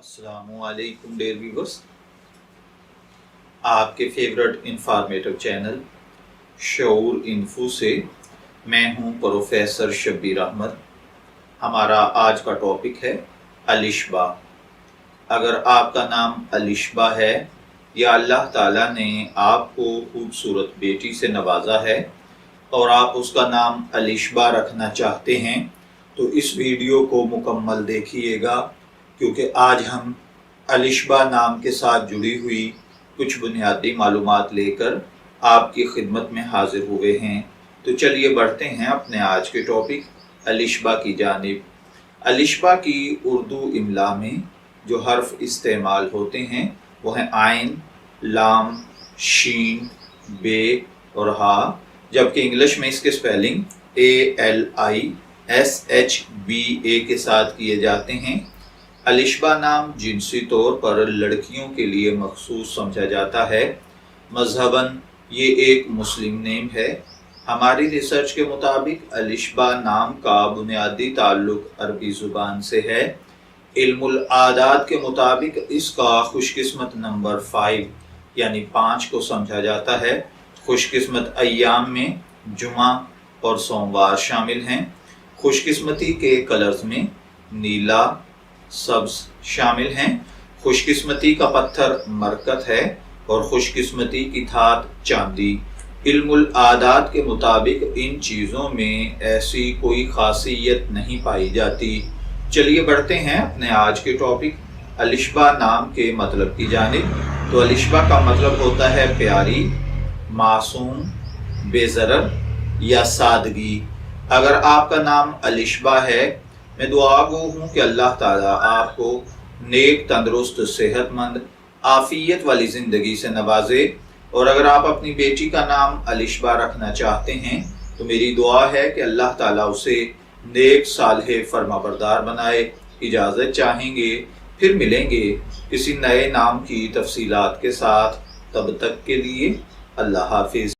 السلام علیکم dear viewers, آپ کے فیورٹ انفارمیٹو چینل شعور انفو سے میں ہوں پروفیسر شبیر احمد۔ ہمارا آج کا ٹاپک ہے علشبہ۔ اگر آپ کا نام علشبہ ہے یا اللہ تعالیٰ نے آپ کو خوبصورت بیٹی سے نوازا ہے اور آپ اس کا نام علشبہ رکھنا چاہتے ہیں تو اس ویڈیو کو مکمل دیکھیے گا، کیونکہ آج ہم علشبہ نام کے ساتھ جڑی ہوئی کچھ بنیادی معلومات لے کر آپ کی خدمت میں حاضر ہوئے ہیں۔ تو چلیے بڑھتے ہیں اپنے آج کے ٹاپک علشبہ کی جانب۔ علشبہ کی اردو املا میں جو حرف استعمال ہوتے ہیں وہ ہیں عین، لام، شین، بے اور ہا، جبکہ انگلش میں اس کے سپیلنگ ALISHBA کے ساتھ کیے جاتے ہیں۔ علشبہ نام جنسی طور پر لڑکیوں کے لیے مخصوص سمجھا جاتا ہے۔ مذہباً یہ ایک مسلم نیم ہے۔ ہماری ریسرچ کے مطابق علشبہ نام کا بنیادی تعلق عربی زبان سے ہے۔ علم العادات کے مطابق اس کا خوش قسمت نمبر 5 یعنی 5 کو سمجھا جاتا ہے۔ خوش قسمت ایام میں جمعہ اور سوموار شامل ہیں۔ خوش قسمتی کے کلرز میں نیلا، سبز شامل ہیں۔ خوش قسمتی کا پتھر مرکت ہے اور خوش قسمتی کی دھات چاندی۔ علم العادات کے مطابق ان چیزوں میں ایسی کوئی خاصیت نہیں پائی جاتی۔ چلیے بڑھتے ہیں اپنے آج کے ٹاپک علشبہ نام کے مطلب کی جانب۔ تو علشبہ کا مطلب ہوتا ہے پیاری، معصوم، بے ضرر یا سادگی۔ اگر آپ کا نام علشبہ ہے، میں دعا گو ہوں کہ اللہ تعالیٰ آپ کو نیک، تندرست، صحت مند، عافیت والی زندگی سے نوازے۔ اور اگر آپ اپنی بیٹی کا نام علشبہ رکھنا چاہتے ہیں تو میری دعا ہے کہ اللہ تعالیٰ اسے نیک، صالح، فرما بردار بنائے۔ اجازت چاہیں گے، پھر ملیں گے کسی نئے نام کی تفصیلات کے ساتھ۔ تب تک کے لیے اللہ حافظ۔